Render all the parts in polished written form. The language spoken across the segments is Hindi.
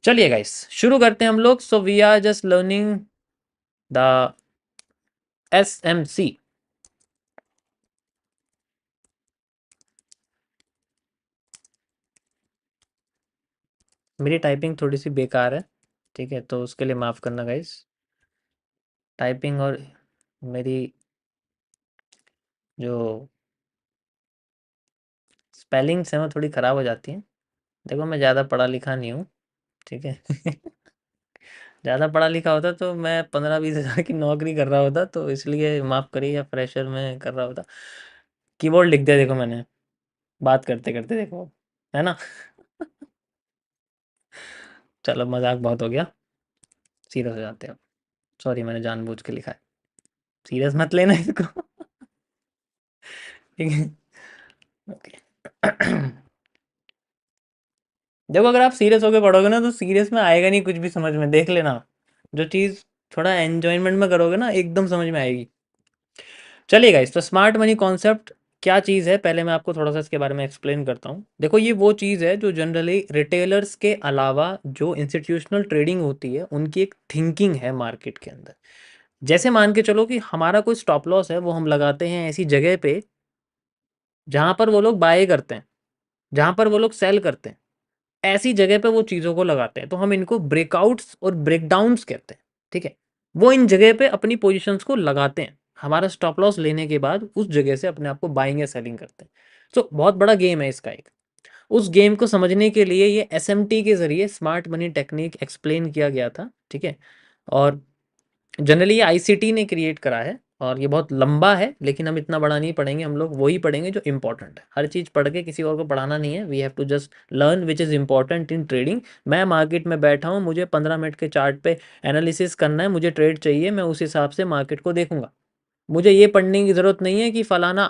चलिए गाइस शुरू करते हैं हम लोग। So we are just learning the SMC। मेरी टाइपिंग थोड़ी सी बेकार है, ठीक है, तो उसके लिए माफ़ करना गाइस। टाइपिंग और मेरी जो स्पेलिंग्स हैं वो थोड़ी ख़राब हो जाती हैं। देखो मैं ज़्यादा पढ़ा लिखा नहीं हूँ, ठीक है। ज़्यादा पढ़ा लिखा होता तो मैं 15-20 हज़ार की नौकरी कर रहा होता, तो इसलिए माफ़ करिए, या फ्रेशर में कर रहा होता। कीबोर्ड लिख दिया देखो मैंने, बात करते करते देखो, है ना। चलो मजाक बहुत हो गया, सीरियस हो जाते हैं। सॉरी, मैंने जानबूझ के लिखा है, सीरियस मत लेना इसको। ठीक है, ओके। देखो अगर आप सीरियस होकर पढ़ोगे ना तो सीरियस में आएगा नहीं कुछ भी समझ में, देख लेना। जो चीज़ थोड़ा एंजॉयमेंट में करोगे ना एकदम समझ में आएगी। चलिए गाइस, तो स्मार्ट मनी कॉन्सेप्ट क्या चीज़ है, पहले मैं आपको थोड़ा सा इसके बारे में एक्सप्लेन करता हूँ। देखो ये वो चीज़ है जो जनरली रिटेलर्स के अलावा जो इंस्टीट्यूशनल ट्रेडिंग होती है उनकी एक थिंकिंग है मार्केट के अंदर। जैसे मान के चलो कि हमारा कोई स्टॉप लॉस है, वो हम लगाते हैं ऐसी जगह पे जहाँ पर वो लोग बाय करते हैं, जहाँ पर वो लोग सेल करते हैं, ऐसी जगह पे वो चीज़ों को लगाते हैं, तो हम इनको ब्रेकआउट्स और ब्रेकडाउन्स कहते हैं। ठीक है, वो इन जगह पे अपनी पोजीशंस को लगाते हैं, हमारा स्टॉप लॉस लेने के बाद उस जगह से अपने आप को बाइंग या सेलिंग करते हैं। तो बहुत बड़ा गेम है इसका एक। उस गेम को समझने के लिए ये SMT के ज़रिए स्मार्ट मनी टेक्निक एक्सप्लेन किया गया था, ठीक है। और जनरली ये ICT ने क्रिएट करा है, और ये बहुत लंबा है, लेकिन हम इतना बड़ा नहीं पढ़ेंगे, हम लोग वही पढ़ेंगे जो इंपॉर्टेंट है। हर चीज़ पढ़ के किसी और को पढ़ाना नहीं है, we have to just learn which is important in trading. मैं मार्केट में बैठा हूँ, मुझे 15 मिनट के चार्ट पे एनालिसिस करना है, मुझे ट्रेड चाहिए, मैं उस हिसाब से मार्केट को देखूंगा। मुझे ये पढ़ने की ज़रूरत नहीं है कि फलाना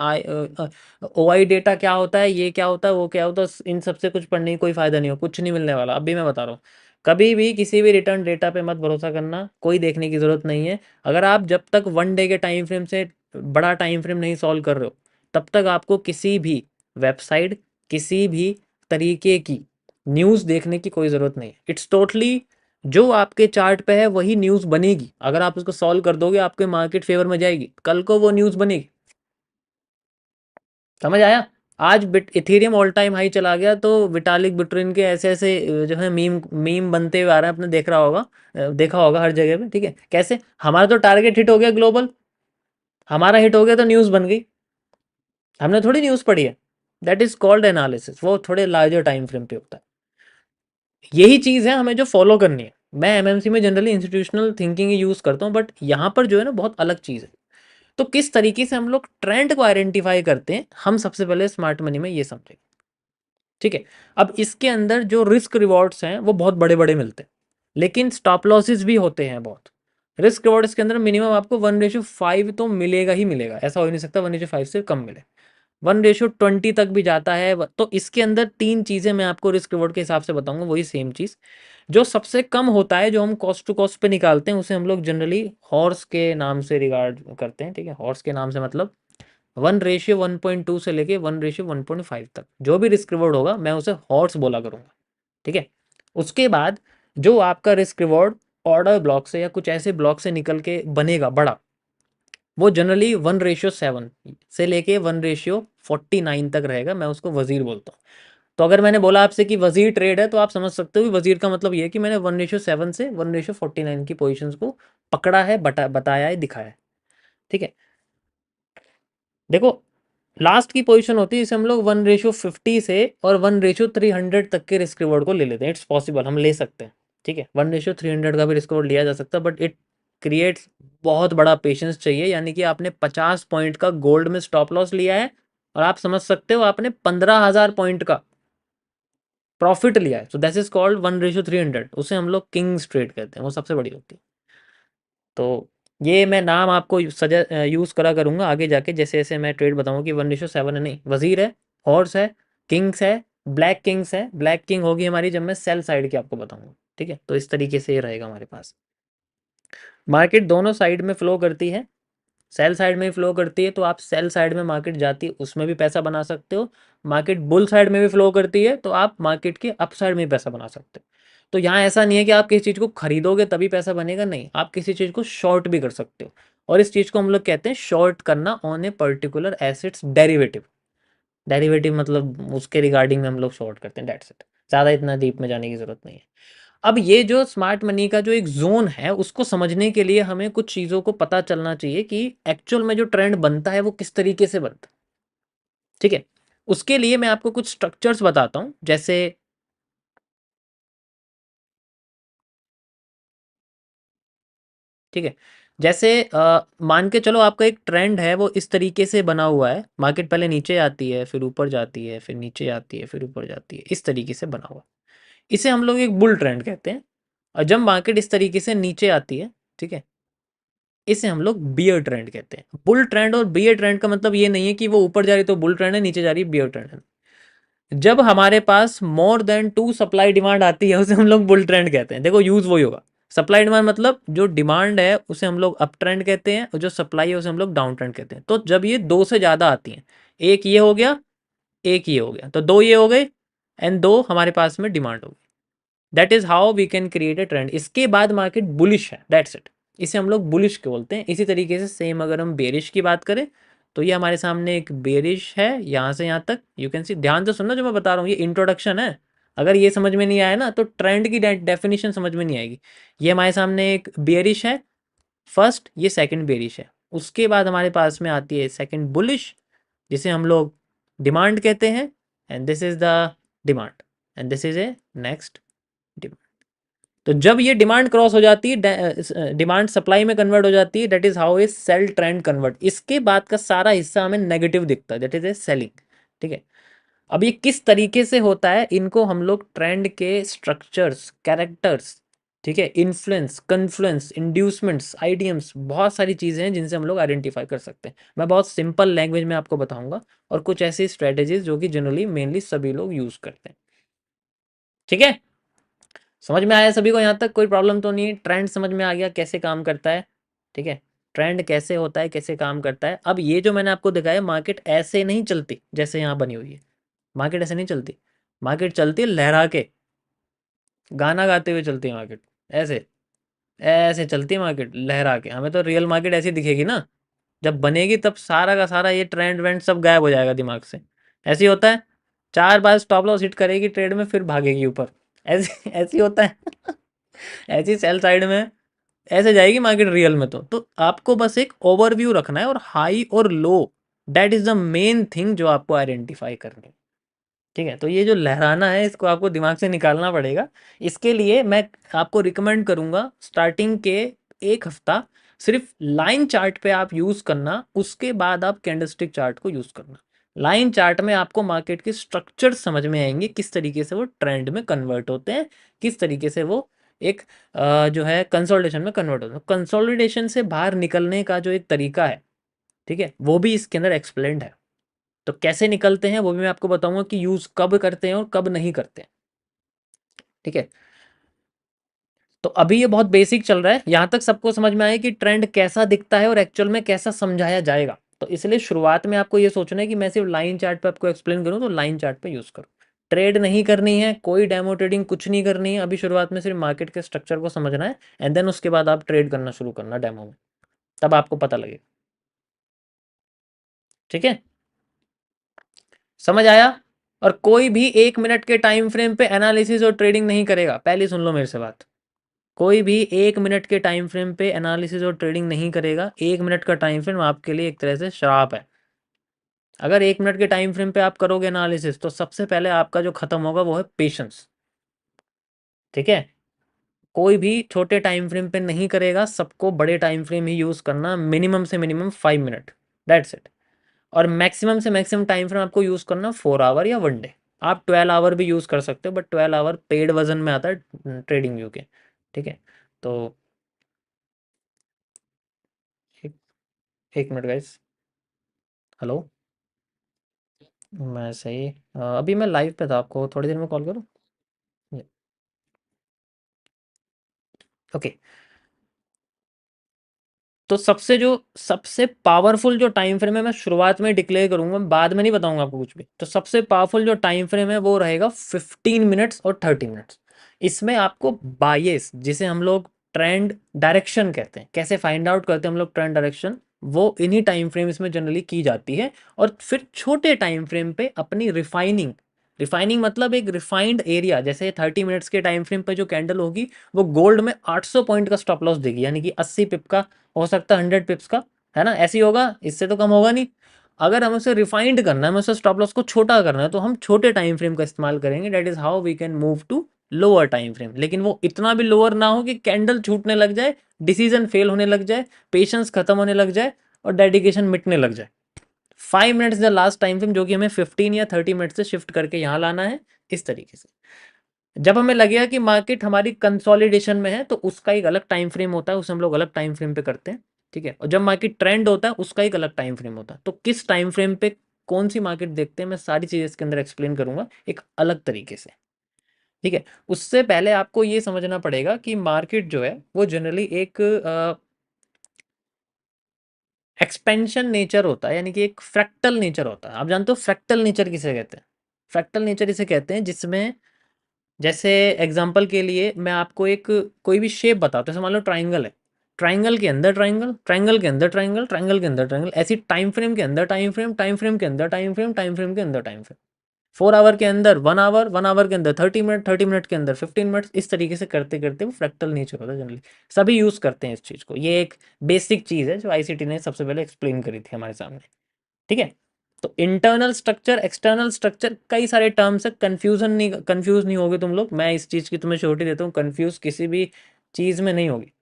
OI डेटा क्या होता है, ये क्या होता है, वो क्या होता है। इन सब से कुछ पढ़ने की कोई फ़ायदा नहीं हो, कुछ नहीं मिलने वाला। अभी मैं बता रहा हूँ, कभी भी किसी भी रिटर्न डेटा पे मत भरोसा करना, कोई देखने की ज़रूरत नहीं है। अगर आप जब तक 1 डे के टाइम फ्रेम से बड़ा टाइम फ्रेम नहीं सॉल्व कर रहे हो, तब तक आपको किसी भी वेबसाइट, किसी भी तरीके की न्यूज़ देखने की कोई ज़रूरत नहीं है। इट्स टोटली जो आपके चार्ट पे है वही न्यूज़ बनेगी। अगर आप उसको सॉल्व कर दोगे, आपके मार्केट फेवर में जाएगी, कल को वो न्यूज़ बनेगी। समझ आया। आज bit Ethereum all time high चला गया, तो विटालिक बुटेरिन के ऐसे ऐसे जो है मीम मीम बनते हुए आ रहे हैं, आपने देख रहा होगा, देखा होगा हर जगह पे। ठीक है, कैसे हमारा तो टारगेट हिट हो गया ग्लोबल, हमारा हिट हो गया तो न्यूज़ बन गई। हमने थोड़ी न्यूज़ पढ़ी है, दैट इज कॉल्ड एनालिसिस, वो थोड़े लार्जर टाइम फ्रेम पे होता है। यही चीज़ है हमें जो फॉलो करनी है। मैं MMC में जनरली इंस्टीट्यूशनल थिंकिंग ही यूज़ करता हूँ, बट यहाँ पर जो है ना बहुत अलग चीज़ है। तो किस तरीके से हम लोग ट्रेंड को आइडेंटिफाई करते हैं, हम सबसे पहले स्मार्ट मनी में ये समझेंगे। ठीक है, अब इसके अंदर जो रिस्क रिवॉर्ड्स हैं वो बहुत बड़े बड़े मिलते हैं, लेकिन स्टॉप लॉसेस भी होते हैं बहुत। रिस्क रिवॉर्ड्स के अंदर मिनिमम आपको 1:5 तो मिलेगा ही मिलेगा, ऐसा हो ही नहीं सकता 1:5 से कम मिले। 1:20 तक भी जाता है। तो इसके अंदर 3 चीज़ें मैं आपको रिस्क रिवॉर्ड के हिसाब से बताऊंगा, वही सेम चीज़। जो सबसे कम होता है, जो हम कॉस्ट टू कॉस्ट पे निकालते हैं, उसे हम लोग जनरली हॉर्स के नाम से रिगार्ड करते हैं। ठीक है, हॉर्स के नाम से मतलब 1:1.2 से लेके 1:1.5 तक जो भी रिस्क रिवॉर्ड होगा, मैं उसे हॉर्स बोला करूंगा। ठीक है, उसके बाद जो आपका रिस्क रिवॉर्ड ऑर्डर ब्लॉक से या कुछ ऐसे ब्लॉक से निकल के बनेगा बड़ा, वो जनरली 1:7 से लेके 1:49 तक रहेगा, मैं उसको वजीर बोलता हूँ। तो अगर मैंने बोला आपसे कि वजीर ट्रेड है, तो आप समझ सकते हो कि वजीर का मतलब ये है कि मैंने 1:7 से 1:49 की पोजीशंस को पकड़ा है, बताया है, दिखाया है। ठीक है, देखो लास्ट की पोजीशन होती है जिसे हम लोग 1:50 से और 1:300 तक के रिस्क रिवॉर्ड को ले लेते हैं। इट्स पॉसिबल, हम ले सकते हैं। ठीक है, 1:300 का भी रिस्क रिवॉर्ड लिया जा सकता है, बट इट क्रिएट्स बहुत बड़ा पेशेंस चाहिए। यानी कि आपने 50 पॉइंट का गोल्ड में स्टॉप लॉस लिया है, और आप समझ सकते हो आपने 15,000 पॉइंट का प्रॉफिट लिया है। सो दैट इज कॉल्ड 1:300, उसे हम लोग किंग्स ट्रेड कहते हैं, वो सबसे बड़ी होती है। तो ये मैं नाम आपको यूज़ करा करूँगा आगे जाके, जैसे जैसे मैं ट्रेड बताऊँ कि 1:7 है, नहीं, वजीर है, हॉर्स है, किंग्स है, ब्लैक किंग्स है। ब्लैक किंग होगी हमारी जब मैं सेल साइड की आपको बताऊँगा। ठीक है, तो इस तरीके से ये रहेगा हमारे पास। मार्केट दोनों साइड में फ्लो करती है, सेल साइड में भी फ्लो करती है, तो आप सेल साइड में मार्केट जाती है उसमें भी पैसा बना सकते हो। मार्केट बुल साइड में भी फ्लो करती है, तो आप मार्केट के अप साइड में भी पैसा बना सकते हो। तो यहाँ ऐसा नहीं है कि आप किसी चीज़ को खरीदोगे तभी पैसा बनेगा, नहीं, आप किसी चीज़ को शॉर्ट भी कर सकते हो, और इस चीज़ को हम लोग कहते हैं शॉर्ट करना on a particular assets derivative. Derivative मतलब उसके रिगार्डिंग में हम लोग शॉर्ट करते हैं, दैट्स इट। ज़्यादा इतना डीप में जाने की ज़रूरत नहीं है। अब ये जो स्मार्ट मनी का जो एक जोन है, उसको समझने के लिए हमें कुछ चीज़ों को पता चलना चाहिए कि एक्चुअल में जो ट्रेंड बनता है वो किस तरीके से बनता है। ठीक है, उसके लिए मैं आपको कुछ स्ट्रक्चर्स बताता हूँ, जैसे ठीक है, जैसे मान के चलो आपका एक ट्रेंड है वो इस तरीके से बना हुआ है, मार्केट पहले नीचे आती है, फिर ऊपर जाती है, फिर नीचे आती है, फिर ऊपर जाती है, इस तरीके से बना हुआ है। इसे हम लोग एक बुल ट्रेंड कहते हैं। और जब मार्केट इस तरीके से नीचे आती है, ठीक है, इसे हम लोग बियर ट्रेंड कहते हैं। बुल ट्रेंड और बियर ट्रेंड का मतलब ये नहीं है कि वो ऊपर जा रही तो बुल ट्रेंड है, नीचे जा रही है बियर ट्रेंड है। जब हमारे पास more than to supply demand आती है, उसे हम लोग बुल ट्रेंड कहते हैं। देखो यूज वही होगा, सप्लाई डिमांड मतलब जो डिमांड है उसे हम लोग अप ट्रेंड कहते हैं, और जो सप्लाई है उसे हम लोग डाउन ट्रेंड कहते हैं। तो जब ये दो से ज्यादा आती हैं, एक ये हो गया, एक ये हो गया, तो दो ये हो गए, एंड दो हमारे पास में डिमांड हो गई, that is how we can create a trend. इसके बाद मार्केट बुलिश है, दैट्स इट, इसे हम लोग बुलिश के बोलते हैं। इसी तरीके से सेम अगर हम बेरिश की बात करें, तो ये हमारे सामने एक बेरिश है, यहाँ से यहाँ तक यू कैन सी। ध्यान से सुनना जो मैं बता रहा हूँ, ये इंट्रोडक्शन है। अगर ये समझ में नहीं आया ना तो ट्रेंड की डेफिनेशन समझ में नहीं आएगी। ये हमारे सामने एक बेरिश है फर्स्ट, ये सेकंड बेरिश है, उसके बाद हमारे पास में आती है सेकंड बुलिश, जिसे हम लोग डिमांड कहते हैं, and this is the demand, and this is A next demand. तो जब ये डिमांड क्रॉस हो जाती है, डिमांड सप्लाई में कन्वर्ट हो जाती है, that is how a sell trend convert. इसके बाद का सारा हिस्सा हमें नेगेटिव दिखता है, दैट इज ए सेलिंग। ठीक है, अब ये किस तरीके से होता है, इनको हम लोग ट्रेंड के स्ट्रक्चर्स, कैरेक्टर्स, ठीक है, इन्फ्लुएंस, कन्फ्लुएंस, इंड्यूसमेंट्स, आइडियम्स, बहुत सारी चीज़ें हैं जिनसे हम लोग आइडेंटिफाई कर सकते हैं। मैं बहुत सिंपल लैंग्वेज में आपको बताऊंगा, और कुछ ऐसी स्ट्रेटेजीज जो कि जनरली मेनली सभी लोग यूज़ करते हैं। ठीक है, समझ में आया सभी को? यहाँ तक कोई प्रॉब्लम तो नहीं? ट्रेंड समझ में आ गया कैसे काम करता है? ठीक है, ट्रेंड कैसे होता है, कैसे काम करता है। अब ये जो मैंने आपको दिखाया, मार्केट ऐसे नहीं चलती जैसे यहाँ बनी हुई है, मार्केट ऐसे नहीं चलती। मार्केट चलती है लहरा के, गाना गाते हुए चलती है मार्केट, ऐसे ऐसे चलती है मार्केट लहरा के। हमें तो रियल मार्केट ऐसी दिखेगी ना, जब बनेगी तब सारा का सारा ये ट्रेंड वेंड सब गायब हो जाएगा दिमाग से। ऐसे ही होता है, 4 बार स्टॉप लॉस हिट करेगी ट्रेड में, फिर भागेगी ऊपर, ऐसे ऐसे ही होता है। ऐसी सेल साइड में ऐसे जाएगी मार्केट रियल में। तो आपको बस एक ओवरव्यू रखना है, और हाई और low, that is the main thing जो आपको आइडेंटिफाई करनी है। ठीक है, तो ये जो लहराना है इसको आपको दिमाग से निकालना पड़ेगा। इसके लिए मैं आपको रिकमेंड करूंगा स्टार्टिंग के 1 हफ्ता सिर्फ लाइन चार्ट पे आप यूज करना, उसके बाद आप कैंडलस्टिक चार्ट को यूज करना। लाइन चार्ट में आपको मार्केट के स्ट्रक्चर समझ में आएंगे, किस तरीके से वो ट्रेंड में कन्वर्ट होते हैं, किस तरीके से वो एक जो है कंसोलिडेशन में कन्वर्ट होते हैं। कंसोलिडेशन से बाहर निकलने का जो एक तरीका है, ठीक है, वो भी इसके अंदर एक्सप्लेन्ड है। तो कैसे निकलते हैं वो भी मैं आपको बताऊंगा, कि यूज कब करते हैं और कब नहीं करते हैं। ठीक है, तो अभी ये बहुत बेसिक चल रहा है, यहां तक सबको समझ में आया कि ट्रेंड कैसा दिखता है और एक्चुअल में कैसा समझाया जाएगा। तो इसलिए शुरुआत में आपको ये सोचना है कि मैं सिर्फ लाइन चार्ट पे आपको एक्सप्लेन करूं, तो लाइन चार्ट पे यूज करो। ट्रेड नहीं करनी है, कोई डेमो ट्रेडिंग कुछ नहीं करनी है। अभी शुरुआत में सिर्फ मार्केट के स्ट्रक्चर को समझना है, एंड देन उसके बाद आप ट्रेड करना शुरू करना डेमो में, तब आपको पता लगेगा। ठीक है, समझ आया? और कोई भी 1 मिनट के टाइम फ्रेम पे एनालिसिस और ट्रेडिंग नहीं करेगा, पहले सुन लो मेरे से बात। कोई भी 1 मिनट के टाइम फ्रेम पे एनालिसिस और ट्रेडिंग नहीं करेगा। 1 मिनट का टाइम फ्रेम आपके लिए एक तरह से श्राप है। अगर 1 मिनट के टाइम फ्रेम पे आप करोगे एनालिसिस, तो सबसे पहले आपका जो खत्म होगा वो है पेशेंस। ठीक है, कोई भी छोटे टाइम फ्रेम पे नहीं करेगा, सबको बड़े टाइम फ्रेम ही यूज करना, मिनिमम से मिनिमम 5 मिनट, दैट्स इट। और मैक्सिमम से मैक्सिमम टाइम फ्रेम आपको यूज करना 4 आवर या 1 डे। आप 12 आवर भी यूज कर सकते हो, बट 12 आवर पेड वर्जन में आता है ट्रेडिंग व्यू के। ठीक है, तो एक, 1 मिनट गाइस। हेलो, मैं सही अभी मैं लाइव पे था, आपको थोड़ी देर में कॉल करूँ? ओके, तो सबसे पावरफुल जो टाइम फ्रेम है, मैं शुरुआत में डिक्लेयर करूंगा, बाद में नहीं बताऊंगा आपको कुछ भी। तो सबसे पावरफुल जो टाइम फ्रेम है वो रहेगा 15 मिनट्स और 30 मिनट्स। इसमें आपको बायस, जिसे हम लोग ट्रेंड डायरेक्शन कहते हैं, कैसे फाइंड आउट करते हैं हम लोग ट्रेंड डायरेक्शन, वो इन्हीं टाइम फ्रेम में जनरली की जाती है। और फिर छोटे टाइम फ्रेम पे अपनी रिफाइनिंग, रिफाइनिंग मतलब एक रिफाइंड एरिया, जैसे 30 मिनट्स के टाइम फ्रेम पे जो कैंडल होगी वो गोल्ड में 800 पॉइंट का स्टॉप लॉस देगी, यानी कि 80 पिप का हो सकता है, 100 पिप्स का, है ना, ऐसी होगा, इससे तो कम होगा नहीं। अगर हमें उसे रिफाइंड करना है, हमें उसे स्टॉप लॉस को छोटा करना है, तो हम छोटे टाइम फ्रेम का इस्तेमाल करेंगे। That is how we can move to lower time frame, लेकिन वो इतना भी लोअर ना हो कि कैंडल छूटने लग जाए, डिसीजन फेल होने लग जाए, पेशेंस खत्म होने लग जाए और डेडिकेशन मिटने लग जाए। 5 minutes the last time frame, जो कि हमें 15 या 30 मिनट से शिफ्ट करके यहाँ लाना है, इस तरीके से। जब हमें लगेगा कि मार्केट हमारी कंसोलिडेशन में है, तो उसका एक अलग टाइम फ्रेम होता है, उसे हम लोग अलग टाइम फ्रेम पे करते हैं, ठीक है। और जब मार्केट ट्रेंड होता है, उसका एक अलग टाइम फ्रेम होता है। तो किस टाइम फ्रेम पे कौन सी मार्केट देखते हैं, मैं सारी चीजें इसके अंदर एक्सप्लेन करूंगा एक अलग तरीके से, ठीक है। उससे पहले आपको ये समझना पड़ेगा कि मार्केट जो है वो जनरली एक एक्सपेंशन नेचर होता है, यानी कि एक फ्रैक्टल नेचर होता है। आप जानते हो फ्रैक्टल नेचर किसे कहते हैं? फ्रैक्टल नेचर इसे कहते हैं जिसमें, जैसे एग्जांपल के लिए मैं आपको एक कोई भी शेप बताता हूँ, जैसे मान लो ट्राइंगल है, ट्राइंगल के अंदर ट्राइंगल, ट्राइंगल के अंदर ट्राइंगल, ट्राइंगल के अंदर ट्राइंगल, ऐसी टाइम फ्रेम के अंदर टाइम फ्रेम, टाइम फ्रेम के अंदर टाइम फ्रेम, टाइम फ्रेम के अंदर टाइम फ्रेम, 4 आवर के अंदर 1 आवर, 1 आवर के अंदर 30 मिनट, 30 मिनट के अंदर 15 मिनट, इस तरीके से करते करते वो फ्रैक्टल नेचर होता है जनरली। सभी यूज करते हैं इस चीज को, ये एक बेसिक चीज है जो आईसीटी ने सबसे पहले एक्सप्लेन करी थी हमारे सामने, ठीक है। तो इंटरनल स्ट्रक्चर, एक्सटर्नल स्ट्रक्चर, कई सारे टर्म्स है, कंफ्यूज नहीं होगे तुम लोग, मैं इस चीज की तुम्हें श्योरिटी देता हूँ, कंफ्यूज किसी भी चीज में नहीं होगी,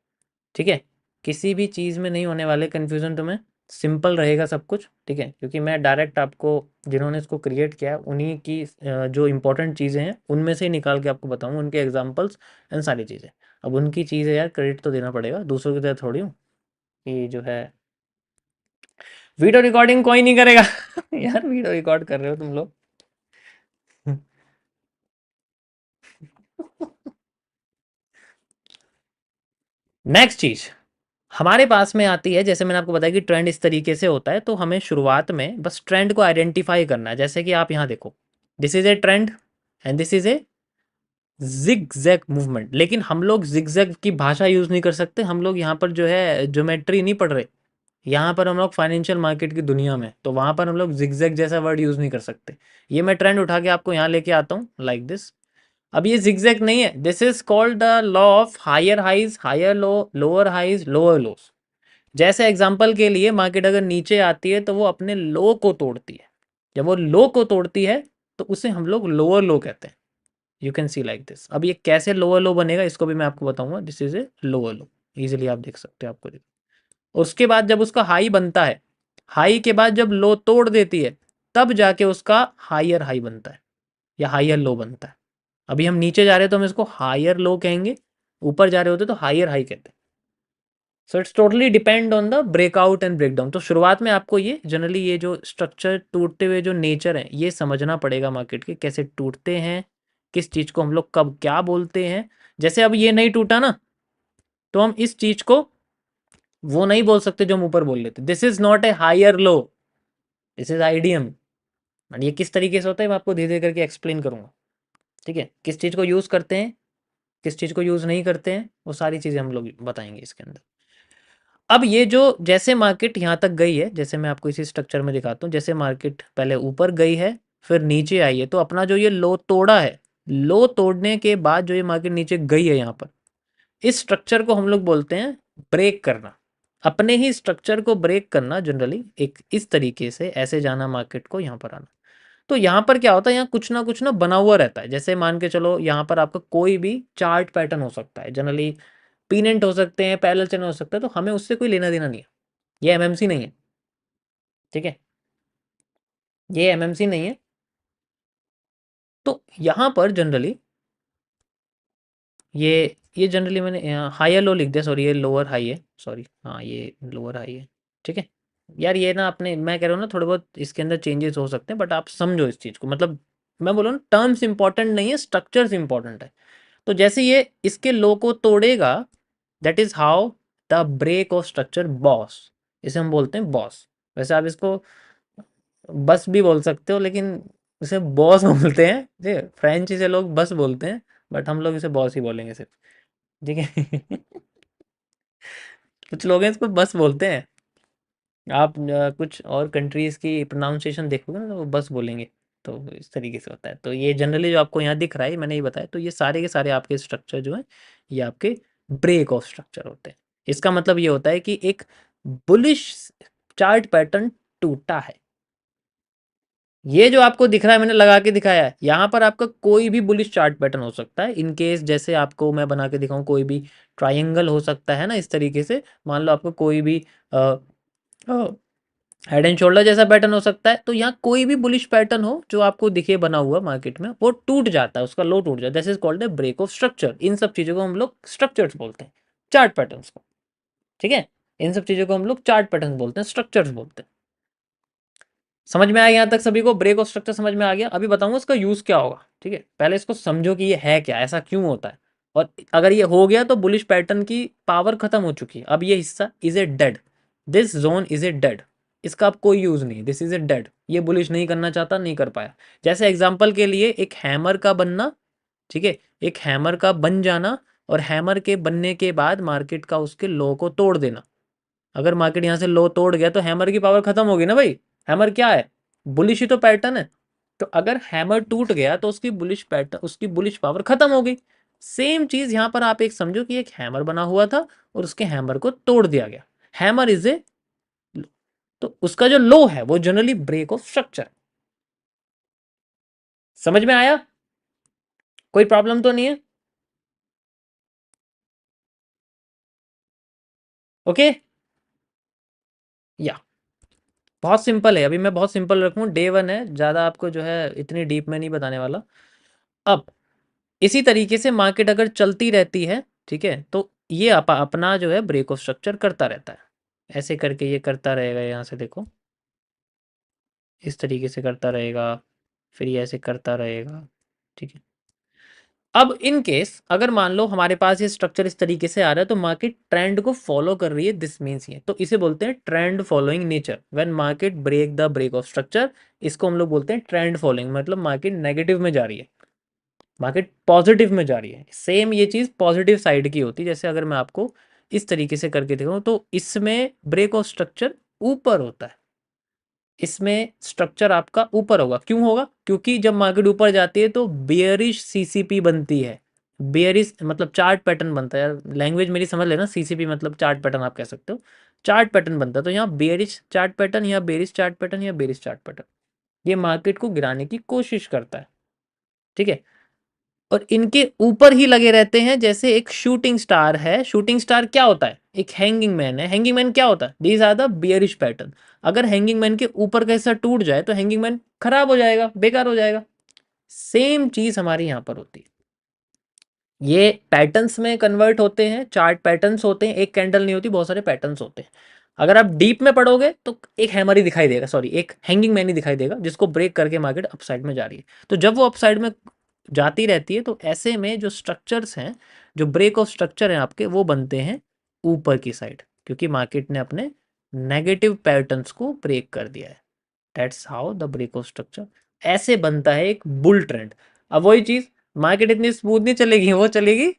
ठीक है। किसी भी चीज में नहीं होने वाले कंफ्यूजन तुम्हें, सिंपल रहेगा सब कुछ, ठीक है, क्योंकि मैं डायरेक्ट आपको, जिन्होंने इसको क्रिएट किया है उन्हीं की जो इंपॉर्टेंट चीज़ें हैं उनमें से ही निकाल के आपको बताऊंगा, उनके एग्जांपल्स एंड सारी चीज़ें। अब उनकी चीज़ें यार, क्रेडिट तो देना पड़ेगा, दूसरों की तरह थोड़ी हूँ कि जो है वीडियो रिकॉर्डिंग कोई नहीं करेगा। यार वीडियो रिकॉर्ड कर रहे हो तुम लोग। नेक्स्ट चीज हमारे पास में आती है, जैसे मैंने आपको बताया कि ट्रेंड इस तरीके से होता है, तो हमें शुरुआत में बस ट्रेंड को आइडेंटिफाई करना है। जैसे कि आप यहाँ देखो, this is a trend and this is a zigzag movement, लेकिन हम लोग जिग जैग की भाषा यूज नहीं कर सकते, हम लोग यहाँ पर जो है ज्योमेट्री नहीं पढ़ रहे, यहाँ पर हम लोग फाइनेंशियल मार्केट की दुनिया में, तो वहां पर हम लोग जिग जैग जैसा वर्ड यूज नहीं कर सकते। ये मैं ट्रेंड उठा के आपको यहाँ लेके आता हूँ लाइक दिस। अब ये जिग जैग नहीं है, this is called the law of higher highs higher low, lower highs lower lows. जैसे एग्जांपल के लिए मार्केट अगर नीचे आती है तो वो अपने लो को तोड़ती है, जब वो लो को तोड़ती है तो उसे हम लोग लोअर लो कहते हैं। You can see like this. अब ये कैसे लोअर लो बनेगा इसको भी मैं आपको बताऊंगा, this is a lower low, easily आप देख सकते हो, आपको उसके बाद जब उसका हाई बनता है, हाई के बाद जब लो तोड़ देती है, तब जाके उसका हायर हाई बनता है या हायर लो बनता है। अभी हम नीचे जा रहे हैं तो हम इसको हायर लो कहेंगे, ऊपर जा रहे होते तो हायर हाई कहते हैं। So it's totally depend on the breakout and breakdown. तो शुरुआत में आपको ये जनरली ये जो स्ट्रक्चर टूटते हुए जो नेचर है ये समझना पड़ेगा मार्केट के, कैसे टूटते हैं, किस चीज को हम लोग कब क्या बोलते हैं। जैसे अब ये नहीं टूटा ना, तो हम इस चीज को वो नहीं बोल सकते जो हम ऊपर बोल लेते, this is not a higher low, this is IDM. ये किस तरीके से होता है मैं आपको धीरे धीरे करके एक्सप्लेन करूंगा, ठीक है। किस चीज को यूज करते हैं, किस चीज को यूज नहीं करते हैं, वो सारी चीजें हम लोग बताएंगे इसके अंदर। अब ये जो जैसे मार्केट यहाँ तक गई है, जैसे मैं आपको इसी स्ट्रक्चर में दिखाता हूँ, जैसे मार्केट पहले ऊपर गई है फिर नीचे आई है, तो अपना जो ये लो तोड़ा है, लो तोड़ने के बाद जो ये मार्केट नीचे गई है यहाँ पर, इस स्ट्रक्चर को हम लोग बोलते हैं ब्रेक करना। अपने ही स्ट्रक्चर को ब्रेक करना, जनरली एक इस तरीके से ऐसे जाना मार्केट को यहाँ पर आना। तो यहाँ पर क्या होता है, यहाँ कुछ ना बना हुआ रहता है। जैसे मान के चलो यहाँ पर आपका कोई भी चार्ट पैटर्न हो सकता है, जनरली पीनेंट हो सकते हैं, पैरेलल चैनल हो सकता है, तो हमें उससे कोई लेना देना नहीं है, ये एमएमसी नहीं है, ठीक है, ये एमएमसी नहीं है। तो यहाँ पर जनरली ये जनरली मैंने हायर लो लिख दिया, सॉरी ये लोअर हाई है, सॉरी हाँ ये लोअर हाई है, ठीक है। यार ये ना अपने, मैं कह रहा हूँ ना थोड़े बहुत इसके अंदर चेंजेस हो सकते हैं, बट आप समझो इस चीज़ को, मतलब मैं बोलूँ ना टर्म्स इंपॉर्टेंट नहीं है, स्ट्रक्चर्स इंपॉर्टेंट है। तो जैसे ये इसके लो को तोड़ेगा, that is how the break of structure boss, इसे हम बोलते हैं बॉस। वैसे आप इसको बस भी बोल सकते हो, लेकिन इसे बॉस बोलते हैं, जी फ्रेंच से लोग बस बोलते हैं, बट हम लोग इसे बॉस ही बोलेंगे सिर्फ, ठीक है। कुछ लोग हैं इसको बस बोलते हैं। आप कुछ और कंट्रीज़ की प्रोनाउंसिएशन देखोगे ना तो वो बस बोलेंगे। तो इस तरीके से होता है। तो ये जनरली जो आपको यहाँ दिख रहा है मैंने ये बताया, तो ये सारे के सारे आपके स्ट्रक्चर जो हैं ये आपके ब्रेक ऑफ स्ट्रक्चर होते हैं। इसका मतलब ये होता है कि एक बुलिश चार्ट पैटर्न टूटा है। ये जो आपको दिख रहा है मैंने लगा के दिखाया है, यहाँ पर आपका कोई भी बुलिश चार्ट पैटर्न हो सकता है। इन केस जैसे आपको मैं बना के दिखाऊं, कोई भी ट्रायंगल हो सकता है ना इस तरीके से। मान लो आपको कोई भी हेड एंड शोल्डर जैसा पैटर्न हो सकता है। तो यहाँ कोई भी बुलिश पैटर्न हो जो आपको दिखे बना हुआ मार्केट में, वो टूट जाता है, उसका लो टूट जाता है। This is called a break of structure. इन सब चीज़ों को हम लोग स्ट्रक्चर्स बोलते हैं, चार्ट पैटर्न्स को, ठीक है। इन सब चीज़ों को हम लोग चार्ट पैटर्न बोलते हैं, स्ट्रक्चर्स बोलते हैं। समझ में आया यहाँ तक सभी को? ब्रेक ऑफ स्ट्रक्चर समझ में आ गया। अभी बताऊंगा इसका यूज क्या होगा, ठीक है। पहले इसको समझो कि ये है क्या, ऐसा क्यों होता है। और अगर ये हो गया तो बुलिश पैटर्न की पावर खत्म हो चुकी है। अब ये हिस्सा is a dead, this zone is a dead, इसका अब कोई यूज नहीं, दिस इज ए डेड। ये बुलिश नहीं करना चाहता, नहीं कर पाया। जैसे एग्जाम्पल के लिए एक हैमर का बनना, ठीक है, एक हैमर का बन जाना और हैमर के बनने के बाद मार्केट का उसके लो को तोड़ देना। अगर मार्केट यहाँ से लो तोड़ गया तो हैमर की पावर खत्म होगी ना भाई। हैमर क्या है? बुलिश ही तो पैटर्न है। तो अगर हैमर टूट गया तो उसकी बुलिश पैटर्न, उसकी बुलिश पावर खत्म हो गई। सेम चीज यहाँ पर आप एक समझो कि एक हैमर बना हुआ था और उसके हैमर को तोड़ दिया गया। हैमर इज ए, तो उसका जो लो है वो जनरली ब्रेक ऑफ स्ट्रक्चर। समझ में आया? कोई प्रॉब्लम तो नहीं है? ओके, या बहुत सिंपल है। अभी मैं बहुत सिंपल रखूँ, डे वन है, ज़्यादा आपको जो है इतनी डीप में नहीं बताने वाला। अब इसी तरीके से मार्केट अगर चलती रहती है, ठीक है, तो ये अपना जो है ब्रेक ऑफ स्ट्रक्चर करता रहता है। ऐसे करके ये करता रहेगा, यहाँ से देखो इस तरीके से करता रहेगा, फिर ये ऐसे करता रहेगा, ठीक है। अब इन केस अगर मान लो हमारे पास ये स्ट्रक्चर इस तरीके से आ रहा है तो मार्केट ट्रेंड को फॉलो कर रही है, दिस मीन्स ये, तो इसे बोलते हैं trend following nature. When market break the break of structure, इसको हम लोग बोलते हैं ट्रेंड फॉलोइंग, मतलब मार्केट नेगेटिव में जा रही है, मार्केट पॉजिटिव में जा रही है। सेम ये चीज़ पॉजिटिव साइड की होती है। जैसे अगर मैं आपको इस तरीके से करके दिखाऊं तो इसमें ब्रेक ऑफ स्ट्रक्चर ऊपर होता है, इसमें स्ट्रक्चर आपका ऊपर होगा। क्यों होगा? क्योंकि जब मार्केट ऊपर जाती है तो बेयरिश सीसीपी बनती है। बेयरिश मतलब चार्ट पैटर्न बनता है, यार लैंग्वेज मेरी समझ लेना, सीसीपी मतलब चार्ट पैटर्न आप कह सकते हो। चार्ट पैटर्न बनता है, तो यहाँ बेयरिश चार्ट पैटर्न या बेरिश चार्ट पैटर्न या बेरिश चार्ट पैटर्न ये मार्केट को गिराने की कोशिश करता है, ठीक है। और इनके ऊपर ही लगे रहते हैं। जैसे एक शूटिंग स्टार है, शूटिंग स्टार क्या होता है? एक हैंगिंग मैन है। हैंगिंग मैन क्या होता है? These are the bearish pattern. अगर हैंगिंग मैन के ऊपर का हिस्सा टूट जाए तो हैंगिंग मैन खराब हो जाएगा, बेकार हो जाएगा। सेम चीज हमारी यहाँ पर होती है। ये पैटर्न्स में कन्वर्ट होते हैं, चार्ट पैटर्न्स होते हैं, एक कैंडल नहीं होती, बहुत सारे पैटर्न्स होते हैं। अगर आप डीप में पढ़ोगे तो एक हैमर ही दिखाई देगा, सॉरी एक हैंगिंग मैन ही दिखाई देगा, जिसको ब्रेक करके मार्केट अपसाइड में जा रही है। तो जब वो अपसाइड में जाती रहती है तो ऐसे में जो स्ट्रक्चर्स हैं, जो ब्रेक ऑफ स्ट्रक्चर हैं आपके, वो बनते हैं ऊपर की साइड, क्योंकि मार्केट ने अपने नेगेटिव पैटर्न्स को ब्रेक कर दिया है। That's how the break of structure. ऐसे बनता है एक बुल ट्रेंड। अब वही चीज, मार्केट इतनी स्मूथ नहीं चलेगी, वो चलेगी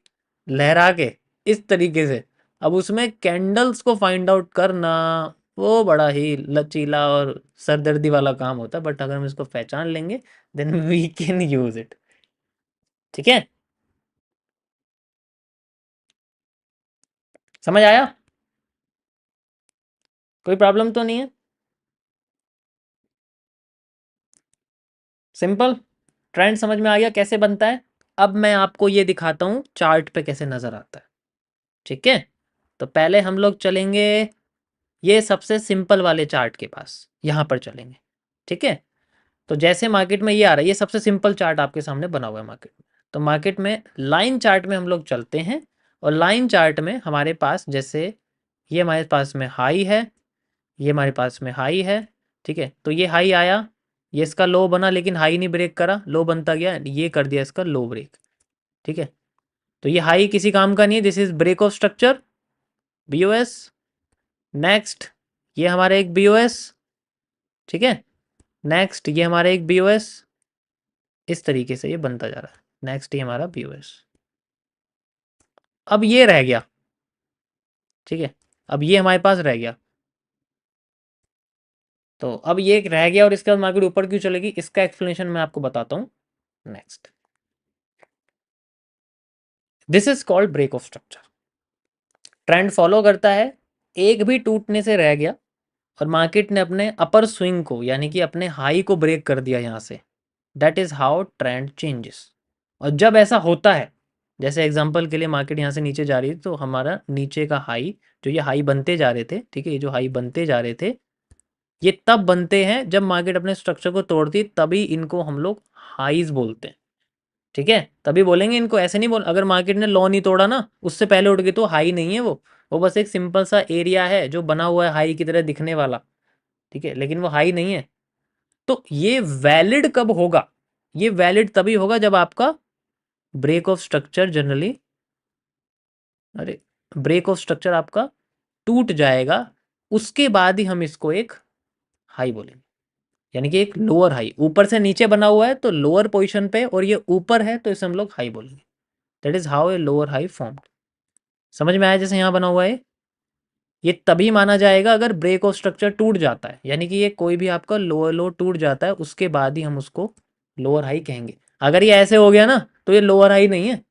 लहरा के इस तरीके से। अब उसमें कैंडल्स को फाइंड आउट करना वो बड़ा ही लचीला और सरदर्दी वाला काम होता है, बट अगर हम इसको पहचान लेंगे then we can use it, ठीक है। समझ आया? कोई प्रॉब्लम तो नहीं है? सिंपल। ट्रेंड समझ में आ गया कैसे बनता है। अब मैं आपको ये दिखाता हूँ चार्ट पे कैसे नजर आता है, ठीक है। तो पहले हम लोग चलेंगे ये सबसे सिंपल वाले चार्ट के पास, यहाँ पर चलेंगे, ठीक है। तो जैसे मार्केट में ये आ रहा है, ये सबसे सिंपल चार्ट आपके सामने बना हुआ है मार्केट में। तो मार्केट में लाइन चार्ट में हम लोग चलते हैं, और लाइन चार्ट में हमारे पास जैसे ये हमारे पास में हाई है, ये हमारे पास में हाई है, ठीक है। तो ये हाई आया, ये इसका लो बना, लेकिन हाई नहीं ब्रेक करा, लो बनता गया, ये कर दिया इसका लो ब्रेक, ठीक है। तो ये हाई किसी काम का नहीं है, this is break of structure, BOS. Next ये हमारा एक बीओएस, ठीक है। नेक्स्ट ये हमारा एक बीओएस। इस तरीके से ये बनता जा रहा है। नेक्स्ट ही हमारा पीओएस। अब ये रह गया, ठीक है, अब ये हमारे पास रह गया। तो अब ये रह गया और इसके बाद मार्केट ऊपर क्यों चलेगी, इसका एक्सप्लेनेशन मैं आपको बताता हूँ next. This is called break of structure. Trend follow करता है, एक भी टूटने से रह गया और मार्केट ने अपने अपर स्विंग को यानी कि अपने हाई को ब्रेक कर दिया यहाँ से। That is how trend changes. और जब ऐसा होता है, जैसे एग्जांपल के लिए मार्केट यहाँ से नीचे जा रही है तो हमारा नीचे का हाई, जो ये हाई बनते जा रहे थे, ठीक है, ये जो हाई बनते जा रहे थे ये तब बनते हैं जब मार्केट अपने स्ट्रक्चर को तोड़ती, तभी इनको हम लोग हाईज बोलते हैं, ठीक है। तभी बोलेंगे इनको, ऐसे नहीं बोल, अगर मार्केट ने लो नहीं तोड़ा ना उससे पहले उठ गई तो हाई नहीं है वो बस एक सिंपल सा एरिया है जो बना हुआ है हाई की तरह दिखने वाला, ठीक है, लेकिन वो हाई नहीं है। तो ये वैलिड कब होगा, ये वैलिड तभी होगा जब आपका ब्रेक ऑफ स्ट्रक्चर जनरली, अरे, ब्रेक ऑफ स्ट्रक्चर आपका टूट जाएगा, उसके बाद ही हम इसको एक हाई बोलेंगे। यानी कि एक लोअर हाई, ऊपर से नीचे बना हुआ है तो लोअर पोजीशन पे, और ये ऊपर है तो इसे हम लोग हाई बोलेंगे। That is how a lower high formed. समझ में आया, जैसे यहाँ बना हुआ है, ये तभी माना जाएगा अगर ब्रेक ऑफ स्ट्रक्चर टूट जाता है, यानी कि ये कोई भी आपका लोअर लो टूट जाता है उसके बाद ही हम उसको लोअर हाई कहेंगे। अगर ये ऐसे हो गया ना तो ये लोअर हाई नहीं है,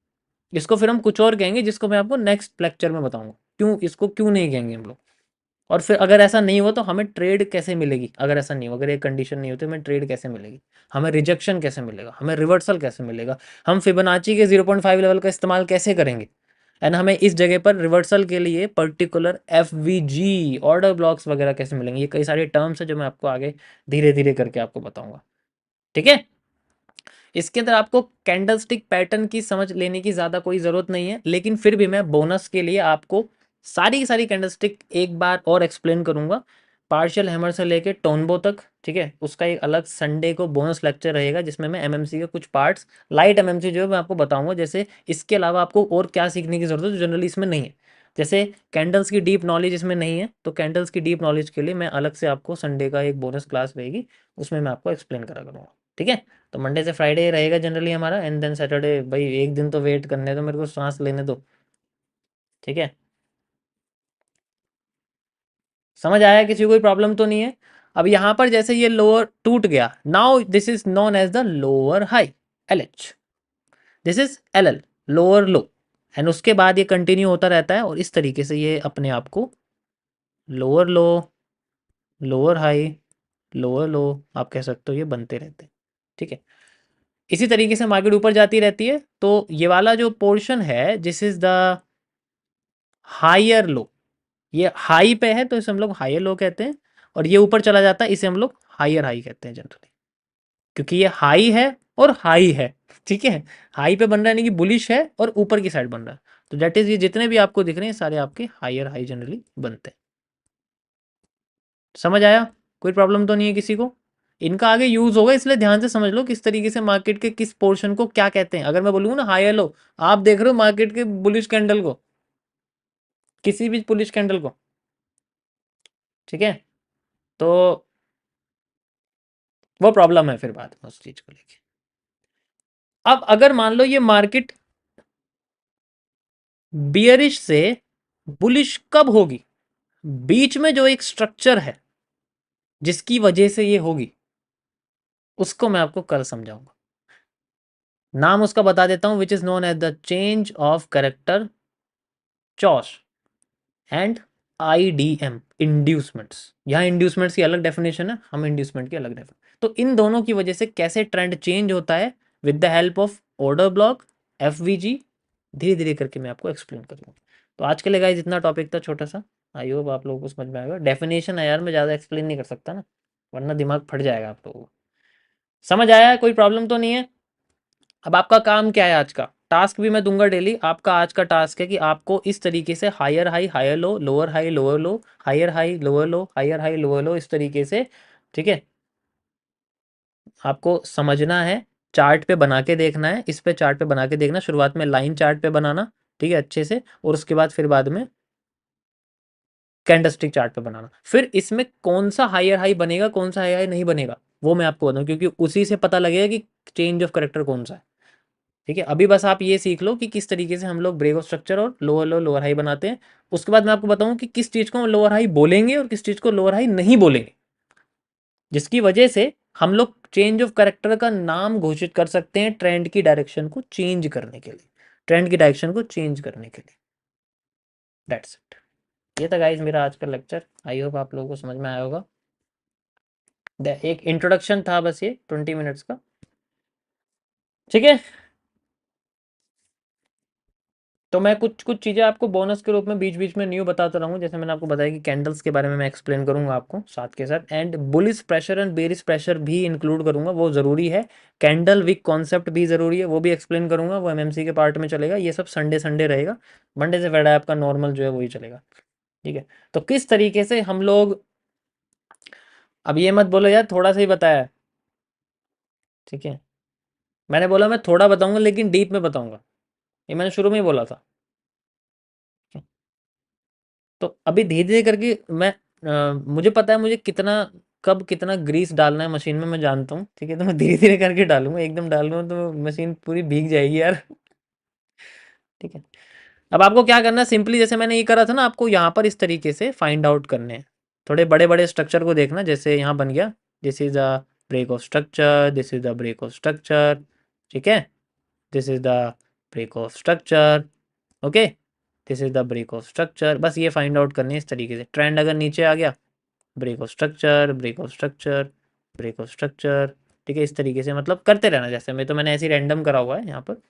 इसको फिर हम कुछ और कहेंगे जिसको मैं आपको नेक्स्ट लेक्चर में बताऊंगा क्यों इसको क्यों नहीं कहेंगे हम लोग। और फिर अगर ऐसा नहीं हुआ तो हमें ट्रेड कैसे मिलेगी, अगर ऐसा नहीं हो, अगर एक कंडीशन नहीं होती तो हमें ट्रेड कैसे मिलेगी, हमें रिजेक्शन कैसे मिलेगा, हमें रिवर्सल कैसे मिलेगा, हम फिबोनाची के 0.5 लेवल का इस्तेमाल कैसे करेंगे, एंड हमें इस जगह पर रिवर्सल के लिए पर्टिकुलर एफवीजी ऑर्डर ब्लॉक्स वगैरह कैसे मिलेंगे। ये कई सारे टर्म्स है जो मैं आपको आगे धीरे धीरे करके आपको बताऊंगा, ठीक है। इसके अंदर आपको कैंडलस्टिक पैटर्न की समझ लेने की ज़्यादा कोई ज़रूरत नहीं है, लेकिन फिर भी मैं बोनस के लिए आपको सारी की सारी कैंडलस्टिक एक बार और एक्सप्लेन करूंगा, पार्शियल हैमर से लेके टोनबो तक, ठीक है। उसका एक अलग संडे को बोनस लेक्चर रहेगा जिसमें मैं एमएमसी के कुछ पार्ट्स, लाइट एमएमसी जो है मैं आपको बताऊंगा। जैसे इसके अलावा आपको और क्या सीखने की ज़रूरत है जो जनरली इसमें नहीं है, जैसे कैंडल्स की डीप नॉलेज इसमें नहीं है, तो कैंडल्स की डीप नॉलेज के लिए मैं अलग से आपको संडे का एक बोनस क्लास रहेगी, उसमें मैं आपको एक्सप्लेन करा करूँगा, ठीक है। तो मंडे से फ्राइडे रहेगा जनरली हमारा, एंड देन सैटरडे, भाई एक दिन तो वेट करने दो, मेरे को सांस लेने दो, ठीक है। समझ आया, किसी को कोई प्रॉब्लम तो नहीं है। अब यहाँ पर जैसे ये लोअर टूट गया, now this is known as the lower high, L H, this is L L, lower low, and उसके बाद ये कंटिन्यू होता रहता है और इस तरीके से ये अपने आप को लोअर लो, लोअर हाई, लोअर लो, आप कह सकते हो, ये बनते रहते हैं, ठीक है। इसी तरीके से मार्केट ऊपर जाती रहती है, तो ये वाला जो पोर्शन है this is the higher low, ये हाई पे है तो इसे हम लोग हायर लो कहते हैं, और ये ऊपर चला जाता है इसे हम लोग हायर हाई कहते हैं जनरली, क्योंकि ये हाई है और हाई है, ठीक है। हाई पे बन रहा है यानी कि बुलिश है और ऊपर की साइड बन रहा है, तो दैट इज, ये जितने भी आपको दिख रहे हैं सारे आपके हायर हाई जनरली बनते हैं। समझ आया, कोई प्रॉब्लम तो नहीं है किसी को, इनका आगे यूज होगा इसलिए ध्यान से समझ लो किस तरीके से मार्केट के किस पोर्शन को क्या कहते हैं। अगर मैं बोलूंगा ना हायर लो, आप देख रहे हो मार्केट के बुलिश कैंडल को, किसी भी बुलिश कैंडल को, ठीक है, तो वो प्रॉब्लम है फिर बाद में उस चीज को लेके। अब अगर मान लो ये मार्केट बियरिश से बुलिश कब होगी, बीच में जो एक स्ट्रक्चर है जिसकी वजह से ये होगी, उसको मैं आपको कल समझाऊंगा। नाम उसका बता देता हूं, which is known as the change of character CHoCH and IDM, inducements. यहाँ इंड्यूसमेंट्स की अलग डेफिनेशन है, हम इंड्यूसमेंट की अलग डेफिनेशन, तो इन दोनों की वजह से कैसे ट्रेंड चेंज होता है with the help of order block, FVG, धीरे धीरे करके मैं आपको एक्सप्लेन करूंगा। तो आज के लिए गाइस इतना टॉपिक था छोटा सा, आई होप आप लोगों को समझ में आएगा। डेफिनेशन है यार, मैं ज़्यादा एक्सप्लेन नहीं कर सकता ना, वरना दिमाग फट जाएगा आप लोगों को। समझ आया है, कोई प्रॉब्लम तो नहीं है। अब आपका काम क्या है, आज का टास्क भी मैं दूंगा डेली, आपका आज का टास्क है कि आपको इस तरीके से higher high higher low, lower high lower low, higher high lower low, higher high lower low, इस तरीके से, ठीक है, आपको समझना है। चार्ट पे बना के देखना है, इस पे चार्ट पे बना के देखना, शुरुआत में लाइन चार्ट पे बनाना, ठीक है, अच्छे से, और उसके बाद फिर बाद में कैंडलस्टिक चार्ट पे बनाना। फिर इसमें कौन सा हायर हाई बनेगा कौन सा हायर हाई नहीं बनेगा वो मैं आपको बताऊं, क्योंकि उसी से पता लगेगा कि चेंज ऑफ करेक्टर कौन सा है। ठीक है, अभी बस आप ये सीख लो कि किस तरीके से हम लोग ब्रेक ऑफ स्ट्रक्चर और लोअर लो लोअर हाई बनाते हैं। उसके बाद मैं आपको बताऊं कि किस चीज़ को हम लोअर हाई बोलेंगे और किस चीज़ को लोअर हाई नहीं बोलेंगे, जिसकी वजह से हम लोग चेंज ऑफ करेक्टर का नाम घोषित कर सकते हैं ट्रेंड की डायरेक्शन को चेंज करने के लिए, ट्रेंड की डायरेक्शन को चेंज करने के लिए। That's it. ये था गाइज मेरा आज का लेक्चर। आई होप आप लोगों को समझ में आया होगा। एक इंट्रोडक्शन था बस, ये 20 मिनट्स का। ठीक है, तो मैं कुछ कुछ चीज़ें आपको बोनस के रूप में बीच बीच में न्यू बताता रहूँ। जैसे मैंने आपको बताया कि कैंडल्स के बारे में मैं एक्सप्लेन करूँगा आपको साथ के साथ, and bullish pressure and bearish pressure भी इंक्लूड करूँगा, वो ज़रूरी है। कैंडल विक कॉन्सेप्ट भी ज़रूरी है, वो भी एक्सप्लेन करूँगा, वो एमएमसी के पार्ट में चलेगा। ये सब संडे संडे रहेगा, मंडे से फ्राइडे आपका नॉर्मल जो है वही चलेगा। ठीक है, तो किस तरीके से हम लोग, अब ये मत बोलो यार थोड़ा सा ही बताया है। ठीक है, मैंने बोला मैं थोड़ा बताऊंगा लेकिन डीप में बताऊंगा, ये मैंने शुरू में ही बोला था। तो अभी धीरे धीरे करके मैं मुझे पता है मुझे कितना, कब कितना ग्रीस डालना है मशीन में, मैं जानता हूँ। ठीक है, तो मैं धीरे धीरे करके डालूंगा, एकदम डालूंगा तो मशीन पूरी भीग जाएगी यार। ठीक है, अब आपको क्या करना है, सिंपली जैसे मैंने ये करा था ना, आपको यहाँ पर इस तरीके से फाइंड आउट करने हैं। थोड़े बड़े बड़े स्ट्रक्चर को देखना, जैसे यहाँ बन गया, this is the break of structure, this is the break of structure. ठीक है, this is the break of structure. Okay, this is the break of structure. बस ये फाइंड आउट करनी है इस तरीके से। ट्रेंड अगर नीचे आ गया, break of structure, break of structure, break of structure. ठीक है, इस तरीके से मतलब करते रहना। जैसे मैं तो मैंने ऐसे रैंडम करा हुआ है यहाँ पर।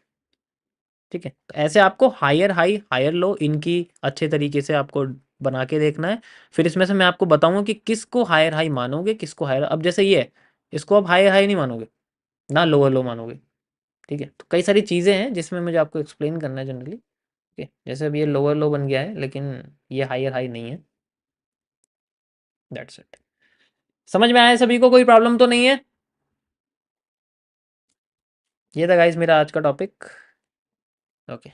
ठीक है, तो ऐसे आपको हायर हाई हायर लो इनकी अच्छे तरीके से आपको बना के देखना है। फिर इसमें से मैं आपको बताऊंगा कि किसको हायर हाई मानोगे, किसको हायर, अब जैसे ये है, इसको आप हायर हाई नहीं मानोगे ना लोअर लो मानोगे। ठीक है, तो कई सारी चीज़ें हैं जिसमें मुझे आपको एक्सप्लेन करना है जनरली। ठीक है, जैसे अब ये लोअर लो बन गया है लेकिन ये हायर हाई नहीं है। That's it. समझ में आया सभी को, कोई प्रॉब्लम तो नहीं है? ये था गाइस मेरा आज का टॉपिक। ओके।